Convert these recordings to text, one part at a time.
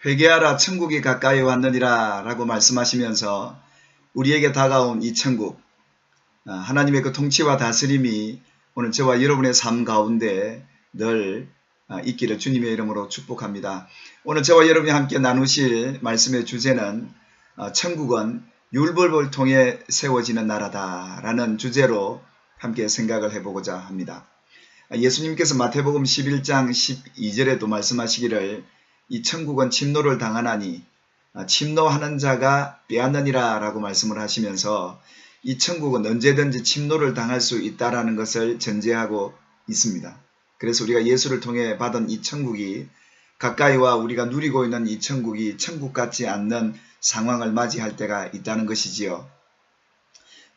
회개하라 천국이 가까이 왔느니라 라고 말씀하시면서 우리에게 다가온 이 천국, 하나님의 그 통치와 다스림이 오늘 저와 여러분의 삶 가운데 늘 있기를 주님의 이름으로 축복합니다. 오늘 저와 여러분이 함께 나누실 말씀의 주제는 천국은 율법을 통해 세워지는 나라다 라는 주제로 함께 생각을 해보고자 합니다. 예수님께서 마태복음 11장 12절에도 말씀하시기를 이 천국은 침노를 당하나니 침노하는 자가 빼앗느니라 라고 말씀을 하시면서 이 천국은 언제든지 침노를 당할 수 있다라는 것을 전제하고 있습니다. 그래서 우리가 예수를 통해 받은 이 천국이 가까이와 우리가 누리고 있는 이 천국이 천국 같지 않는 상황을 맞이할 때가 있다는 것이지요.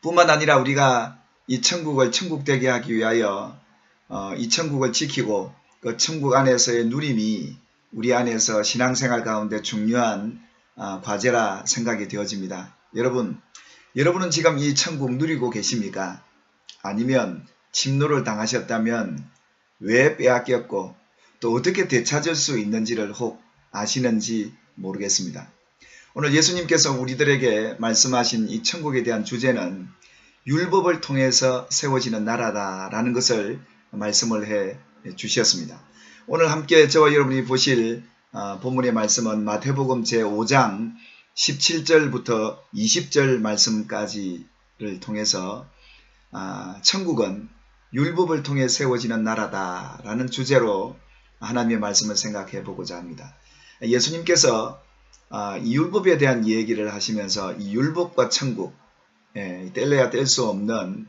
뿐만 아니라 우리가 이 천국을 천국되게 하기 위하여 이 천국을 지키고 그 천국 안에서의 누림이 우리 안에서 신앙생활 가운데 중요한 과제라 생각이 되어집니다. 여러분은 지금 이 천국 누리고 계십니까? 아니면 침노를 당하셨다면 왜 빼앗겼고 또 어떻게 되찾을 수 있는지를 혹 아시는지 모르겠습니다. 오늘 예수님께서 우리들에게 말씀하신 이 천국에 대한 주제는 율법을 통해서 세워지는 나라다라는 것을 말씀을 해 주셨습니다. 오늘 함께 저와 여러분이 보실 본문의 말씀은 마태복음 제5장 17절부터 20절 말씀까지를 통해서 천국은 율법을 통해 세워지는 나라다라는 주제로 하나님의 말씀을 생각해 보고자 합니다. 예수님께서 이 율법에 대한 얘기를 하시면서 이 율법과 천국, 뗄래야 뗄 수 없는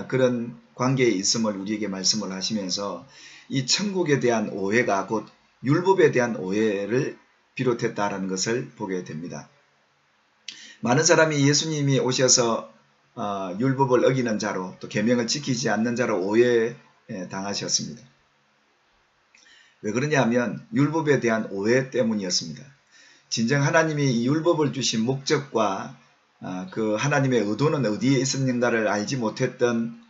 그런 관계에 있음을 우리에게 말씀을 하시면서 이 천국에 대한 오해가 곧 율법에 대한 오해를 비롯했다라는 것을 보게 됩니다. 많은 사람이 예수님이 오셔서 율법을 어기는 자로 또 계명을 지키지 않는 자로 오해 당하셨습니다. 왜 그러냐 하면 율법에 대한 오해 때문이었습니다. 진정 하나님이 이 율법을 주신 목적과 그 하나님의 의도는 어디에 있었는가를 알지 못했던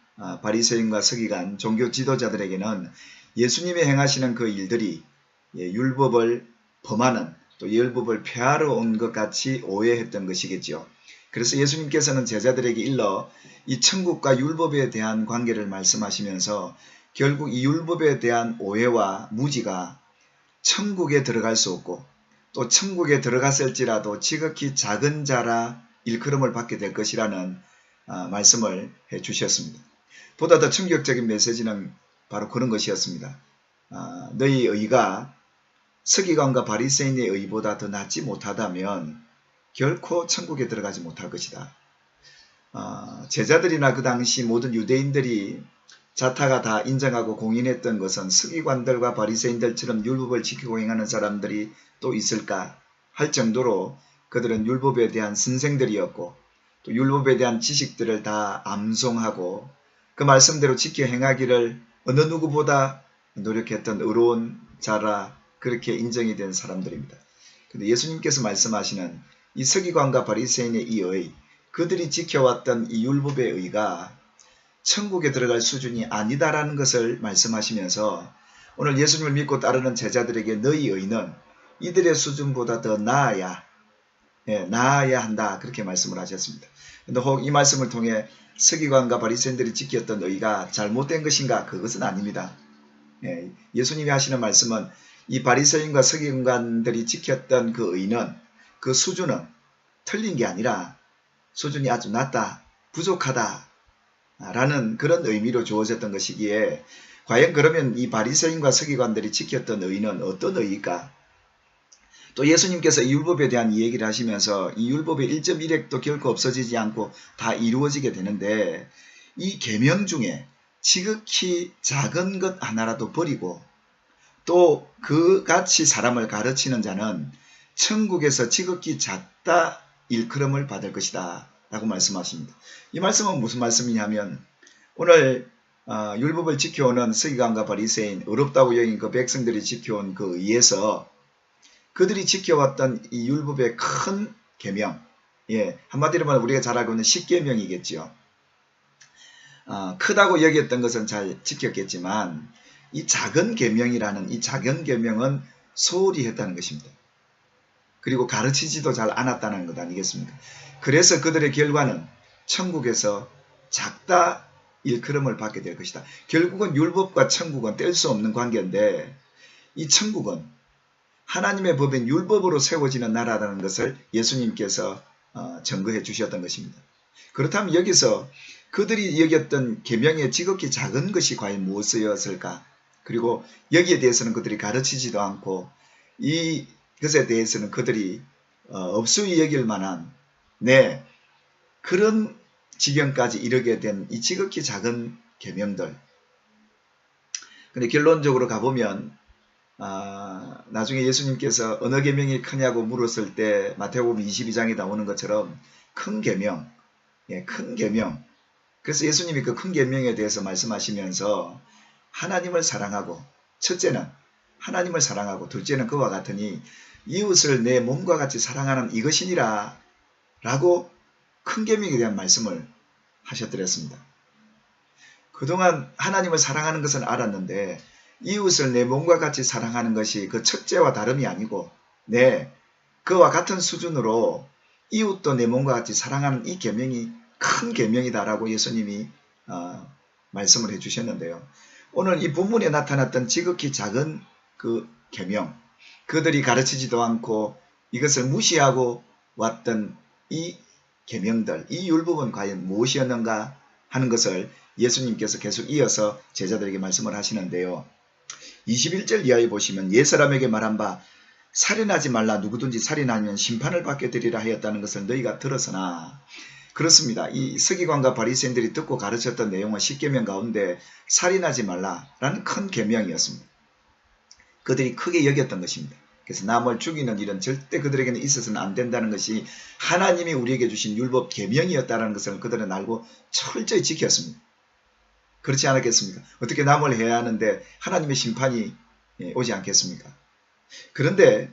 바리새인과 서기관, 종교 지도자들에게는 예수님이 행하시는 그 일들이 율법을 범하는 또 율법을 폐하러 온 것 같이 오해했던 것이겠죠. 그래서 예수님께서는 제자들에게 일러 이 천국과 율법에 대한 관계를 말씀하시면서 결국 이 율법에 대한 오해와 무지가 천국에 들어갈 수 없고 또 천국에 들어갔을지라도 지극히 작은 자라 일컬음을 받게 될 것이라는 말씀을 해 주셨습니다. 보다 더 충격적인 메시지는 바로 그런 것이었습니다. 너희 의가 서기관과 바리새인의 의보다 더 낫지 못하다면 결코 천국에 들어가지 못할 것이다. 제자들이나 그 당시 모든 유대인들이 자타가 다 인정하고 공인했던 것은 서기관들과 바리새인들처럼 율법을 지키고 행하는 사람들이 또 있을까 할 정도로 그들은 율법에 대한 선생들이었고 또 율법에 대한 지식들을 다 암송하고 그 말씀대로 지켜 행하기를 어느 누구보다 노력했던 의로운 자라 그렇게 인정이 된 사람들입니다. 근데 예수님께서 말씀하시는 이 서기관과 바리새인의 이 의, 그들이 지켜왔던 이 율법의 의가 천국에 들어갈 수준이 아니다라는 것을 말씀하시면서 오늘 예수님을 믿고 따르는 제자들에게 너희 의는 이들의 수준보다 더 나아야 한다 그렇게 말씀을 하셨습니다. 근데 혹 이 말씀을 통해 서기관과 바리새인들이 지켰던 의가 잘못된 것인가? 그것은 아닙니다. 예수님이 하시는 말씀은 이 바리새인과 서기관들이 지켰던 그 의는 그 수준은 틀린 게 아니라 수준이 아주 낮다, 부족하다 라는 그런 의미로 주어졌던 것이기에 과연 그러면 이 바리새인과 서기관들이 지켰던 의는 어떤 의일까? 또 예수님께서 이 율법에 대한 얘기를 하시면서 이 율법의 1.1획도 결코 없어지지 않고 다 이루어지게 되는데 이 계명 중에 지극히 작은 것 하나라도 버리고 또 그같이 사람을 가르치는 자는 천국에서 지극히 작다 일컬음을 받을 것이다 라고 말씀하십니다. 이 말씀은 무슨 말씀이냐면 오늘 율법을 지켜오는 서기관과 바리새인, 의롭다고 여긴 그 백성들이 지켜온 그 의에서 그들이 지켜왔던 이 율법의 큰 계명, 한마디로 말하면 우리가 잘 알고 있는 10계명이겠죠. 크다고 여겼던 것은 잘 지켰겠지만 이 작은 계명이라는 이 작은 계명은 소홀히 했다는 것입니다. 그리고 가르치지도 잘 않았다는 것 아니겠습니까? 그래서 그들의 결과는 천국에서 작다 일컬음을 받게 될 것이다. 결국은 율법과 천국은 뗄 수 없는 관계인데 이 천국은 하나님의 법인 율법으로 세워지는 나라라는 것을 예수님께서 증거해 주셨던 것입니다. 그렇다면 여기서 그들이 여겼던 계명의 지극히 작은 것이 과연 무엇이었을까? 그리고 여기에 대해서는 그들이 가르치지도 않고 이 것에 대해서는 그들이 업수히 여길 만한 그런 지경까지 이르게 된 이 지극히 작은 계명들. 근데 결론적으로 가보면 나중에 예수님께서 어느 계명이 크냐고 물었을 때 마태복음 22장에 나오는 것처럼 큰 계명, 큰 계명. 그래서 예수님이 그 큰 계명에 대해서 말씀하시면서 하나님을 사랑하고, 첫째는 하나님을 사랑하고 둘째는 그와 같으니 이웃을 내 몸과 같이 사랑하는 이것이니라 라고 큰 계명에 대한 말씀을 하셨더랬습니다. 그동안 하나님을 사랑하는 것은 알았는데 이웃을 내 몸과 같이 사랑하는 것이 그 첫째와 다름이 아니고 그와 같은 수준으로 이웃도 내 몸과 같이 사랑하는 이 계명이 큰 계명이다라고 예수님이 말씀을 해주셨는데요. 오늘 이 본문에 나타났던 지극히 작은 그 계명, 그들이 가르치지도 않고 이것을 무시하고 왔던 이 계명들, 이 율법은 과연 무엇이었는가 하는 것을 예수님께서 계속 이어서 제자들에게 말씀을 하시는데요. 21절 이하에 보시면 옛사람에게 말한 바 살인하지 말라, 누구든지 살인하면 심판을 받게 되리라 하였다는 것을 너희가 들었으나, 그렇습니다. 이 서기관과 바리새인들이 듣고 가르쳤던 내용은 10계명 가운데 살인하지 말라라는 큰 계명이었습니다. 그들이 크게 여겼던 것입니다. 그래서 남을 죽이는 일은 절대 그들에게는 있어서는 안 된다는 것이 하나님이 우리에게 주신 율법 계명이었다는 것을 그들은 알고 철저히 지켰습니다. 그렇지 않았겠습니까? 어떻게 남을 해야 하는데 하나님의 심판이 오지 않겠습니까? 그런데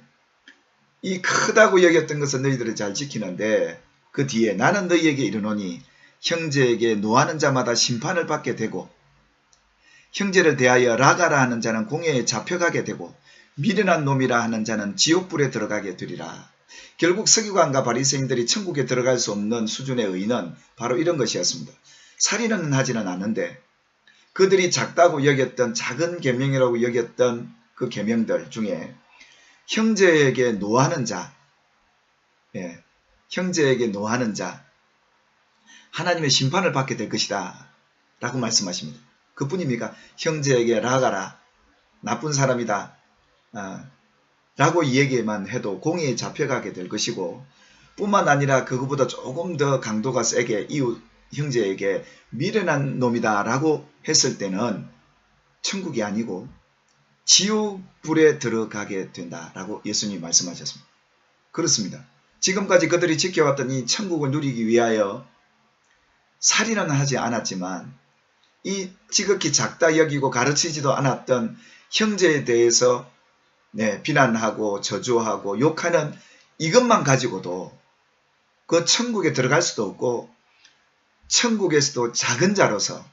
이 크다고 여겼던 것은 너희들이 잘 지키는데 그 뒤에 나는 너희에게 이르노니 형제에게 노하는 자마다 심판을 받게 되고 형제를 대하여 라가라 하는 자는 공회에 잡혀가게 되고 미련한 놈이라 하는 자는 지옥불에 들어가게 되리라. 결국 서기관과 바리새인들이 천국에 들어갈 수 없는 수준의 의의는 바로 이런 것이었습니다. 살인은 하지는 않는데 그들이 작다고 여겼던 작은 계명이라고 여겼던 그 계명들 중에 형제에게 노하는 자, 형제에게 노하는 자, 하나님의 심판을 받게 될 것이다 라고 말씀하십니다. 그뿐입니까? 형제에게 라가라, 나쁜 사람이다 라고 얘기만 해도 공의에 잡혀가게 될 것이고, 뿐만 아니라 그것보다 조금 더 강도가 세게 이웃 형제에게 미련한 놈이다 라고 했을 때는 천국이 아니고 지옥불에 들어가게 된다라고 예수님이 말씀하셨습니다. 그렇습니다. 지금까지 그들이 지켜왔던 이 천국을 누리기 위하여 살인은 하지 않았지만 이 지극히 작다 여기고 가르치지도 않았던 형제에 대해서 비난하고 저주하고 욕하는 이것만 가지고도 그 천국에 들어갈 수도 없고 천국에서도 작은 자로서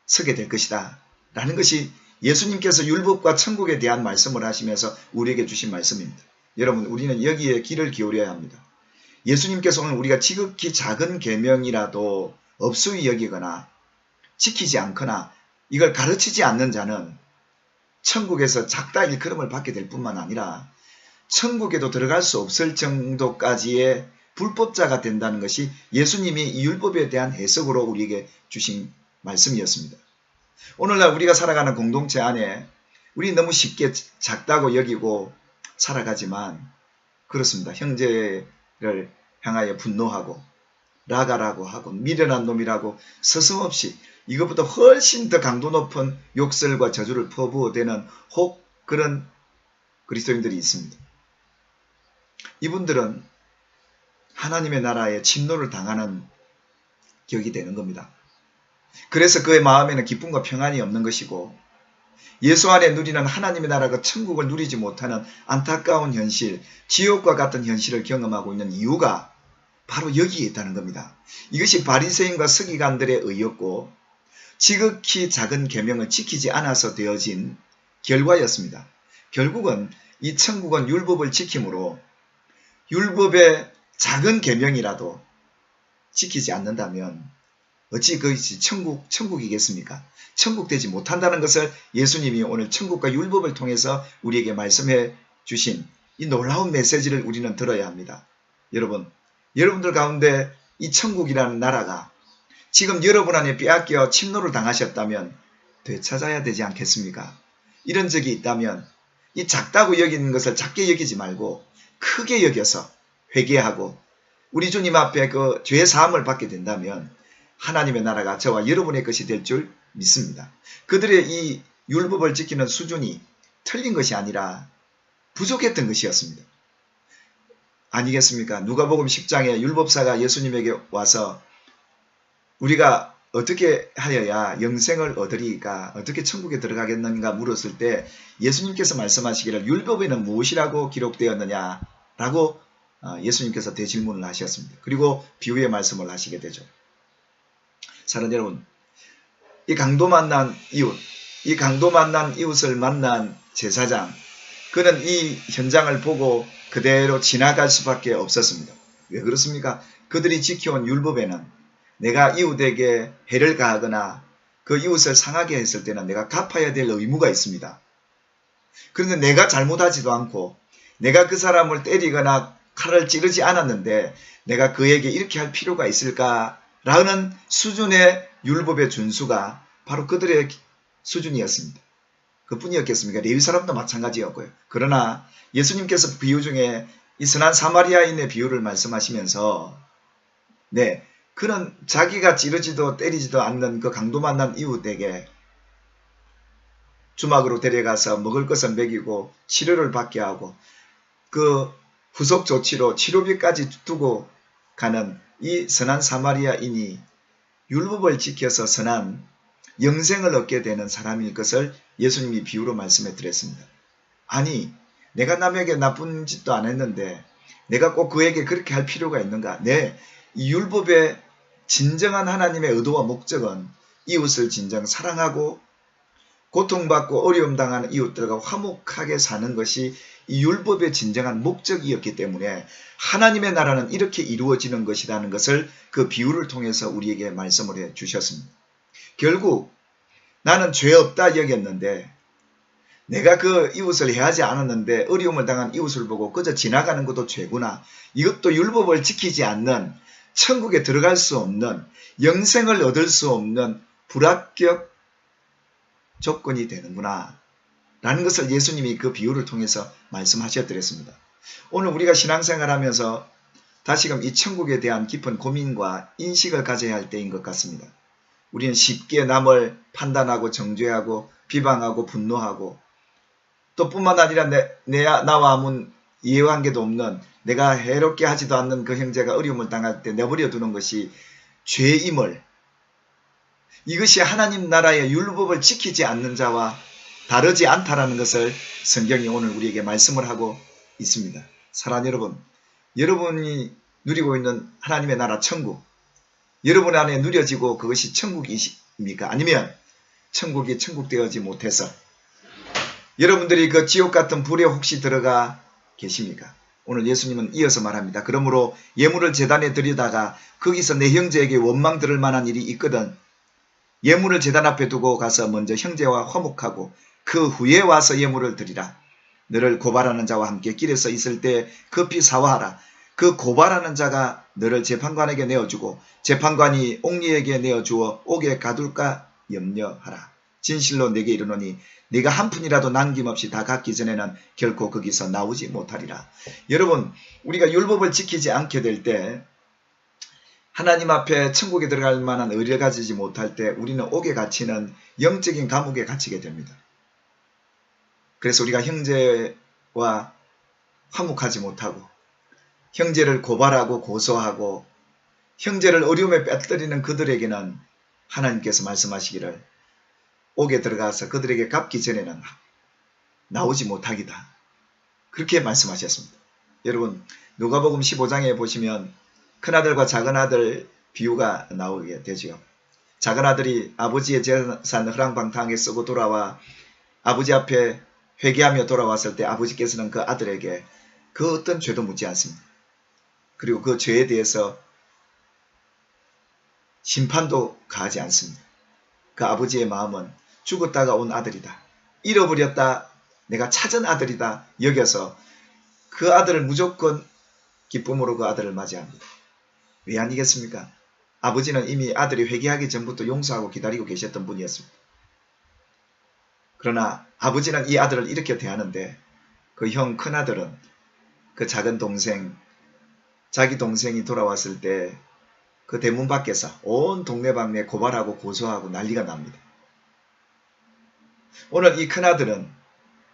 서게 될 것이다 라는 것이 예수님께서 율법과 천국에 대한 말씀을 하시면서 우리에게 주신 말씀입니다. 여러분, 우리는 여기에 귀를 기울여야 합니다. 예수님께서 오늘 우리가 지극히 작은 계명이라도 업수히 여기거나 지키지 않거나 이걸 가르치지 않는 자는 천국에서 작다 일컬음을 받게 될 뿐만 아니라 천국에도 들어갈 수 없을 정도까지의 불법자가 된다는 것이 예수님이 이 율법에 대한 해석으로 우리에게 주신 말씀이었습니다. 오늘날 우리가 살아가는 공동체 안에 우리 너무 쉽게 작다고 여기고 살아가지만 그렇습니다. 형제를 향하여 분노하고 라가라고 하고 미련한 놈이라고 서슴없이 이것보다 훨씬 더 강도 높은 욕설과 저주를 퍼부어대는 혹 그런 그리스도인들이 있습니다. 이분들은 하나님의 나라에 침노를 당하는 격이 되는 겁니다. 그래서 그의 마음에는 기쁨과 평안이 없는 것이고 예수 안에 누리는 하나님의 나라가 천국을 누리지 못하는 안타까운 현실, 지옥과 같은 현실을 경험하고 있는 이유가 바로 여기에 있다는 겁니다. 이것이 바리새인과 서기관들의 의였고 지극히 작은 계명을 지키지 않아서 되어진 결과였습니다. 결국은 이 천국은 율법을 지킴으로 율법의 작은 계명이라도 지키지 않는다면 어찌 그것이 천국이겠습니까? 천국 되지 못한다는 것을 예수님이 오늘 천국과 율법을 통해서 우리에게 말씀해 주신 이 놀라운 메시지를 우리는 들어야 합니다. 여러분들 가운데 이 천국이라는 나라가 지금 여러분 안에 빼앗겨 침노를 당하셨다면 되찾아야 되지 않겠습니까? 이런 적이 있다면 이 작다고 여기는 것을 작게 여기지 말고 크게 여겨서 회개하고 우리 주님 앞에 그 죄 사함을 받게 된다면 하나님의 나라가 저와 여러분의 것이 될 줄 믿습니다. 그들의 이 율법을 지키는 수준이 틀린 것이 아니라 부족했던 것이었습니다. 아니겠습니까? 누가복음 10장에 율법사가 예수님에게 와서 우리가 어떻게 하여야 영생을 얻으리까? 어떻게 천국에 들어가겠는가 물었을 때 예수님께서 말씀하시기를 율법에는 무엇이라고 기록되었느냐? 라고 예수님께서 대질문을 하셨습니다. 그리고 비유의 말씀을 하시게 되죠. 사랑하는 여러분, 이 강도 만난 이웃을 만난 제사장, 그는 이 현장을 보고 그대로 지나갈 수밖에 없었습니다. 왜 그렇습니까? 그들이 지켜온 율법에는 내가 이웃에게 해를 가하거나 그 이웃을 상하게 했을 때는 내가 갚아야 될 의무가 있습니다. 그런데 내가 잘못하지도 않고 내가 그 사람을 때리거나 칼을 찌르지 않았는데 내가 그에게 이렇게 할 필요가 있을까라는 수준의 율법의 준수가 바로 그들의 수준이었습니다. 그뿐이었겠습니까? 레위 사람도 마찬가지였고요. 그러나 예수님께서 비유 중에 이 선한 사마리아인의 비유를 말씀하시면서 그는 자기가 찌르지도 때리지도 않는 그 강도 만난 이웃에게 주막으로 데려가서 먹을 것을 먹이고 치료를 받게 하고 그 후속 조치로 치료비까지 두고 가는 이 선한 사마리아인이 율법을 지켜서 선한 영생을 얻게 되는 사람일 것을 예수님이 비유로 말씀해 드렸습니다. 아니, 내가 남에게 나쁜 짓도 안 했는데 내가 꼭 그에게 그렇게 할 필요가 있는가? 이 율법의 진정한 하나님의 의도와 목적은 이웃을 진정 사랑하고 고통받고 어려움 당하는 이웃들과 화목하게 사는 것이 이 율법의 진정한 목적이었기 때문에 하나님의 나라는 이렇게 이루어지는 것이라는 것을 그 비유를 통해서 우리에게 말씀을 해 주셨습니다. 결국 나는 죄 없다 여겼는데 내가 그 이웃을 해하지 않았는데 어려움을 당한 이웃을 보고 그저 지나가는 것도 죄구나. 이것도 율법을 지키지 않는 천국에 들어갈 수 없는 영생을 얻을 수 없는 불합격 조건이 되는구나 라는 것을 예수님이 그 비유를 통해서 말씀하셨더랬습니다. 오늘 우리가 신앙생활하면서 다시금 이 천국에 대한 깊은 고민과 인식을 가져야 할 때인 것 같습니다. 우리는 쉽게 남을 판단하고 정죄하고 비방하고 분노하고 또 뿐만 아니라 나와 아무 이해관계도 없는 내가 해롭게 하지도 않는 그 형제가 어려움을 당할 때 내버려 두는 것이 죄임을, 이것이 하나님 나라의 율법을 지키지 않는 자와 다르지 않다라는 것을 성경이 오늘 우리에게 말씀을 하고 있습니다. 사랑하는 여러분, 여러분이 누리고 있는 하나님의 나라 천국, 여러분 안에 누려지고 그것이 천국이십니까? 아니면 천국이 천국되어지 못해서 여러분들이 그 지옥 같은 불에 혹시 들어가 계십니까? 오늘 예수님은 이어서 말합니다. 그러므로 예물을 제단에 드리다가 거기서 내 형제에게 원망 들을 만한 일이 있거든 예물을 제단 앞에 두고 가서 먼저 형제와 화목하고 그 후에 와서 예물을 드리라. 너를 고발하는 자와 함께 길에서 있을 때 급히 사화하라. 그 고발하는 자가 너를 재판관에게 내어주고 재판관이 옥리에게 내어주어 옥에 가둘까 염려하라. 진실로 내게 이르노니 네가 한 푼이라도 남김없이 다 갚기 전에는 결코 거기서 나오지 못하리라. 여러분, 우리가 율법을 지키지 않게 될 때 하나님 앞에 천국에 들어갈 만한 의리를 가지지 못할 때 우리는 옥에 갇히는 영적인 감옥에 갇히게 됩니다. 그래서 우리가 형제와 화목하지 못하고 형제를 고발하고 고소하고 형제를 어려움에 빼뜨리는 그들에게는 하나님께서 말씀하시기를 옥에 들어가서 그들에게 갚기 전에는 나오지 못하기다. 그렇게 말씀하셨습니다. 여러분, 누가복음 15장에 보시면 큰아들과 작은아들 비유가 나오게 되죠. 작은아들이 아버지의 재산 허랑방탕하게 쓰고 돌아와 아버지 앞에 회개하며 돌아왔을 때 아버지께서는 그 아들에게 그 어떤 죄도 묻지 않습니다. 그리고 그 죄에 대해서 심판도 가하지 않습니다. 그 아버지의 마음은 죽었다가 온 아들이다, 잃어버렸다 내가 찾은 아들이다 여겨서 그 아들을 무조건 기쁨으로 그 아들을 맞이합니다. 왜 아니겠습니까? 아버지는 이미 아들이 회개하기 전부터 용서하고 기다리고 계셨던 분이었습니다. 그러나 아버지는 이 아들을 이렇게 대하는데 그 형 큰아들은 그 작은 동생, 자기 동생이 돌아왔을 때 그 대문 밖에서 온 동네방네 고발하고 고소하고 난리가 납니다. 오늘 이 큰아들은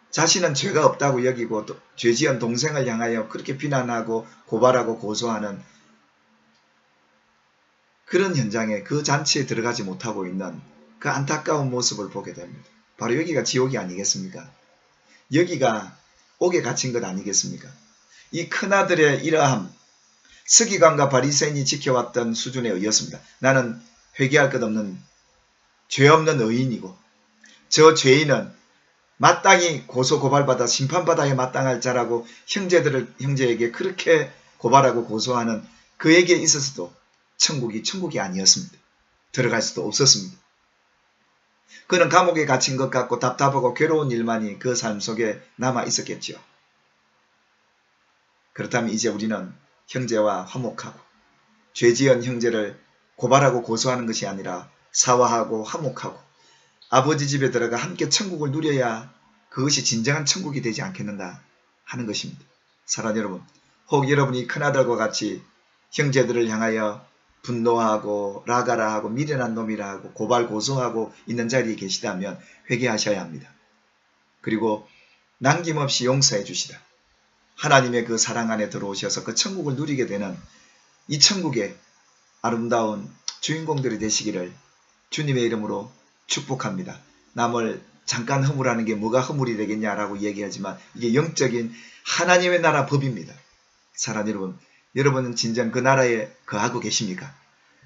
자신은 죄가 없다고 여기고 죄지은 동생을 향하여 그렇게 비난하고 고발하고 고소하는 그런 현장에, 그 잔치에 들어가지 못하고 있는 그 안타까운 모습을 보게 됩니다. 바로 여기가 지옥이 아니겠습니까? 여기가 옥에 갇힌 것 아니겠습니까? 이 큰아들의 이러함, 서기관과 바리새인이 지켜왔던 수준에 의했습니다. 나는 회개할 것 없는 죄 없는 의인이고 저 죄인은 마땅히 고소 고발받아 심판받아야 마땅할 자라고 형제에게 그렇게 고발하고 고소하는 그에게 있어서도 천국이 아니었습니다. 들어갈 수도 없었습니다. 그는 감옥에 갇힌 것 같고 답답하고 괴로운 일만이 그 삶 속에 남아 있었겠지요. 그렇다면 이제 우리는 형제와 화목하고 죄지은 형제를 고발하고 고소하는 것이 아니라 사화하고 화목하고 아버지 집에 들어가 함께 천국을 누려야 그것이 진정한 천국이 되지 않겠는가 하는 것입니다. 사랑하는 여러분, 혹 여러분이 큰아들과 같이 형제들을 향하여 분노하고 라가라 하고 미련한 놈이라 하고 고발 고소하고 있는 자리에 계시다면 회개하셔야 합니다. 그리고 남김없이 용서해 주시다. 하나님의 그 사랑 안에 들어오셔서 그 천국을 누리게 되는 이 천국의 아름다운 주인공들이 되시기를 주님의 이름으로 축복합니다. 남을 잠깐 허물하는 게 뭐가 허물이 되겠냐라고 얘기하지만 이게 영적인 하나님의 나라 법입니다. 사랑하는 여러분, 여러분은 진정 그 나라에 거하고 계십니까?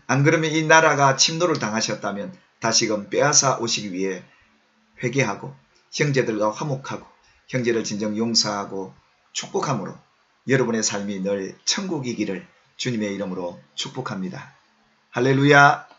안 그러면 이 나라가 침노를 당하셨다면 다시금 빼앗아 오시기 위해 회개하고 형제들과 화목하고 형제를 진정 용서하고 축복함으로 여러분의 삶이 늘 천국이기를 주님의 이름으로 축복합니다. 할렐루야.